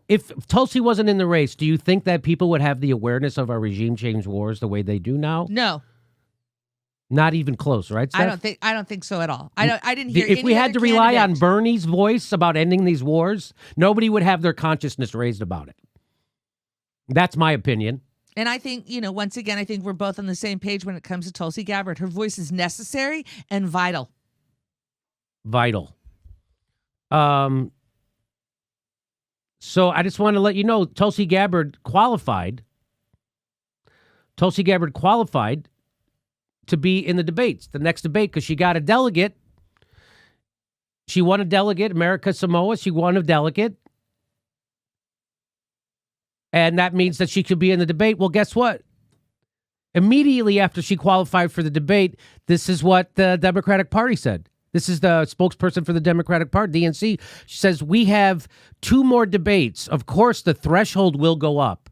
if Tulsi wasn't in the race, do you think that people would have the awareness of our regime change wars the way they do now? No. Not even close, right, Steph? I don't think so at all. I didn't hear If any we had other to rely on candidate. Bernie's voice about ending these wars, nobody would have their consciousness raised about it. That's my opinion. And I think, once again, I think we're both on the same page when it comes to Tulsi Gabbard. Her voice is necessary and vital. Vital. So I just want to let you know, Tulsi Gabbard qualified to be in the debates, the next debate, because she got a delegate. She won a delegate, America Samoa. She won a delegate. And that means that she could be in the debate. Well, guess what? Immediately after she qualified for the debate, this is what the Democratic Party said. This is the spokesperson for the Democratic Party, DNC. She says, we have 2 more debates. Of course, the threshold will go up.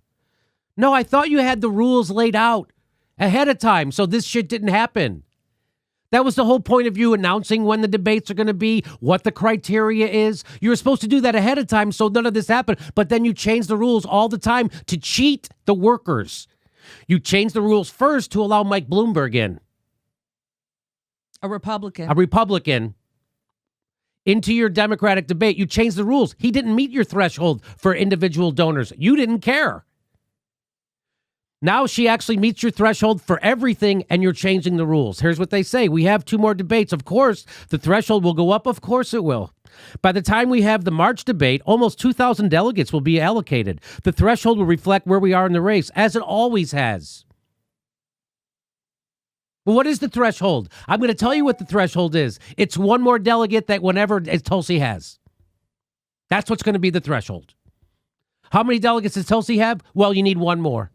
No, I thought you had the rules laid out ahead of time, so this shit didn't happen. That was the whole point of you announcing when the debates are going to be, what the criteria is. You were supposed to do that ahead of time so none of this happened, but then you change the rules all the time to cheat the workers. You change the rules first to allow Mike Bloomberg in. A Republican. Into your Democratic debate. You changed the rules. He didn't meet your threshold for individual donors. You didn't care. Now she actually meets your threshold for everything, and you're changing the rules. Here's what they say. We have 2 more debates. Of course, the threshold will go up. Of course it will. By the time we have the March debate, almost 2,000 delegates will be allocated. The threshold will reflect where we are in the race, as it always has. Well, what is the threshold? I'm going to tell you what the threshold is. It's 1 more delegate that whenever Tulsi has. That's what's going to be the threshold. How many delegates does Tulsi have? Well, you need 1 more.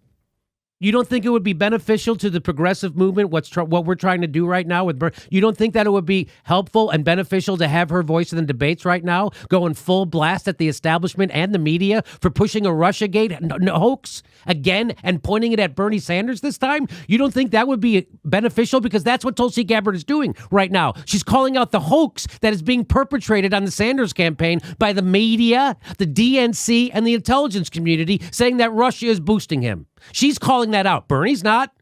You don't think it would be beneficial to the progressive movement, what we're trying to do right now with Bernie? You don't think that it would be helpful and beneficial to have her voice in the debates right now, going full blast at the establishment and the media for pushing a Russiagate hoax again and pointing it at Bernie Sanders this time? You don't think that would be beneficial? Because that's what Tulsi Gabbard is doing right now. She's calling out the hoax that is being perpetrated on the Sanders campaign by the media, the DNC, and the intelligence community, saying that Russia is boosting him. She's calling that out. Bernie's not.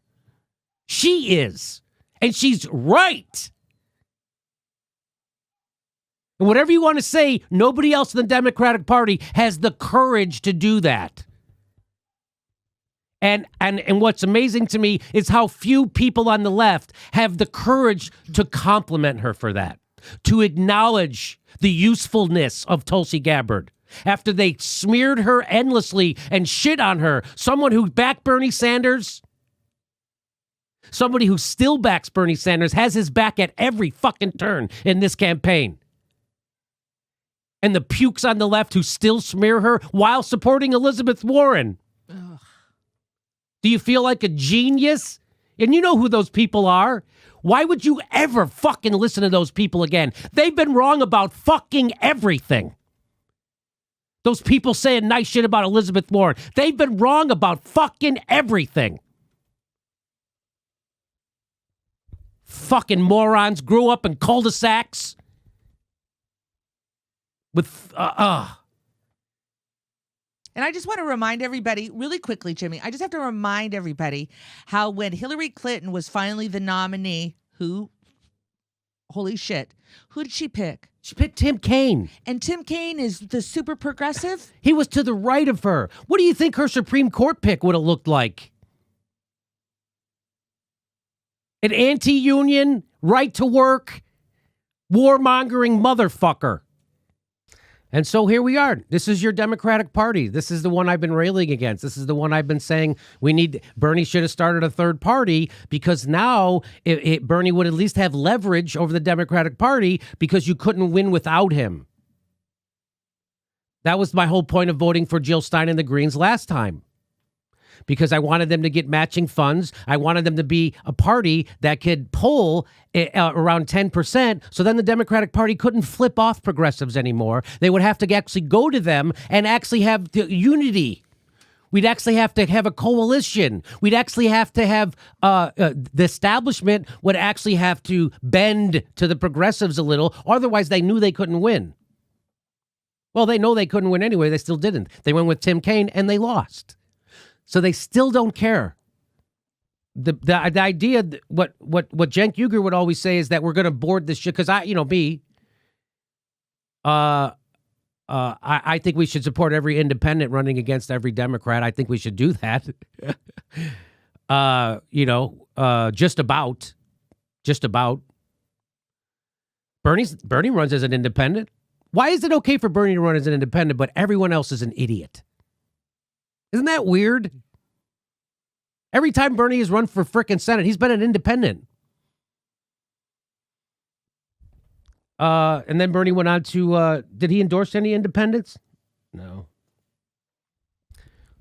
She is. And she's right. And whatever you want to say, nobody else in the Democratic Party has the courage to do that. And what's amazing to me is how few people on the left have the courage to compliment her for that, to acknowledge the usefulness of Tulsi Gabbard. After they smeared her endlessly and shit on her, someone who backed Bernie Sanders, somebody who still backs Bernie Sanders, has his back at every fucking turn in this campaign. And the pukes on the left who still smear her while supporting Elizabeth Warren. Ugh. Do you feel like a genius? And you know who those people are. Why would you ever fucking listen to those people again? They've been wrong about fucking everything. Those people saying nice shit about Elizabeth Warren. They've been wrong about fucking everything. Fucking morons grew up in cul-de-sacs. With, And I just want to remind everybody, really quickly, Jimmy, I just have to remind everybody how when Hillary Clinton was finally the nominee, holy shit, who did she pick? She picked Tim Kaine. And Tim Kaine is the super progressive? He was to the right of her. What do you think her Supreme Court pick would have looked like? An anti-union, right-to-work, warmongering motherfucker. And so here we are. This is your Democratic Party. This is the one I've been railing against. This is the one I've been saying Bernie should have started a third party, because now Bernie would at least have leverage over the Democratic Party because you couldn't win without him. That was my whole point of voting for Jill Stein and the Greens last time. Because I wanted them to get matching funds. I wanted them to be a party that could poll around 10%. So then the Democratic Party couldn't flip off progressives anymore. They would have to actually go to them and actually have the unity. We'd actually have to have a coalition. We'd actually have to have the establishment would actually have to bend to the progressives a little. Otherwise, they knew they couldn't win. Well, they know they couldn't win anyway. They still didn't. They went with Tim Kaine and they lost. So they still don't care. The idea, what Cenk Uygur would always say is that we're going to board this shit. Because I think we should support every independent running against every Democrat. I think we should do that. Just about. Bernie runs as an independent. Why is it okay for Bernie to run as an independent, but everyone else is an idiot? Isn't that weird? Every time Bernie has run for frickin' Senate, he's been an independent. And then Bernie went on to, did he endorse any independents? No.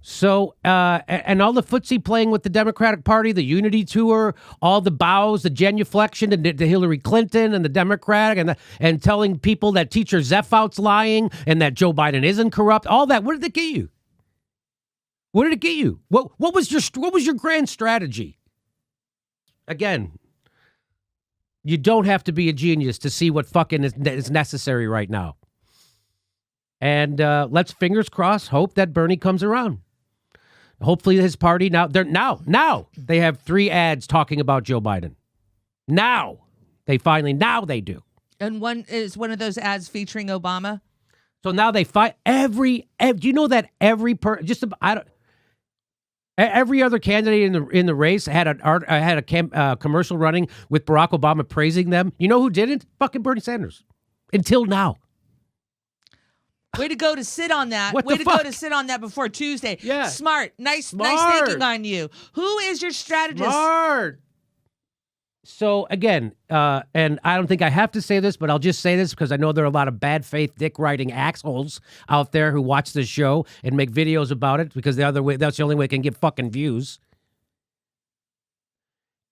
So, and all the footsie playing with the Democratic Party, the Unity Tour, all the bows, the genuflection to Hillary Clinton and the Democratic, and telling people that Teacher Zeffout's lying and that Joe Biden isn't corrupt, all that, what did it get you? What did it get you? What was your grand strategy? Again, you don't have to be a genius to see what fucking is necessary right now. And let's fingers crossed, hope that Bernie comes around. Hopefully his party now they have 3 ads talking about Joe Biden. Now they do. And one of those ads featuring Obama. So now they fight every do you know that every other candidate in the race had a commercial running with Barack Obama praising them? You know who didn't? Fucking Bernie Sanders. Until now. Way to go to sit on that. Go to sit on that before Tuesday. Yeah. Smart. Nice thinking on you. Who is your strategist? Smart. So again, and I don't think I have to say this, but I'll just say this because I know there are a lot of bad faith dick riding assholes out there who watch this show and make videos about it because that's the only way it can get fucking views.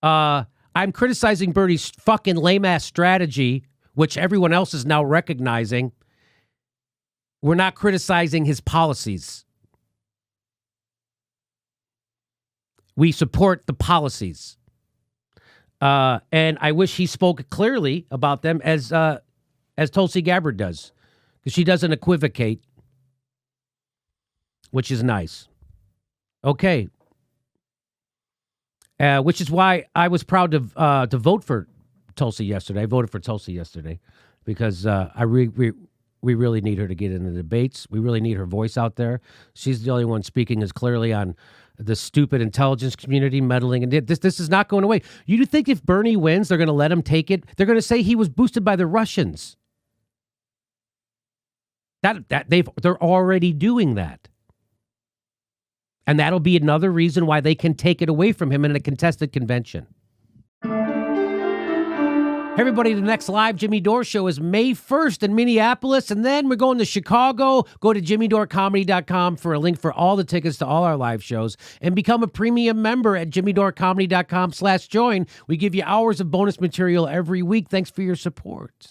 I'm criticizing Bernie's fucking lame ass strategy, which everyone else is now recognizing. We're not criticizing his policies. We support the policies. And I wish he spoke clearly about them as Tulsi Gabbard does, because she doesn't equivocate, which is nice. Okay. Which is why I was proud to vote for Tulsi yesterday. I voted for Tulsi yesterday because we really need her to get in the debates. We really need her voice out there. She's the only one speaking as clearly on the stupid intelligence community meddling. And this is not going away. You think if Bernie wins, they're going to let him take it? They're going to say he was boosted by the Russians. They're already doing that. And that'll be another reason why they can take it away from him in a contested convention. Hey everybody, the next live Jimmy Dore show is May 1st in Minneapolis, and then we're going to Chicago. Go to jimmydorcomedy.com for a link for all the tickets to all our live shows, and become a premium member at jimmydorcomedy.com/join. We give you hours of bonus material every week. Thanks for your support.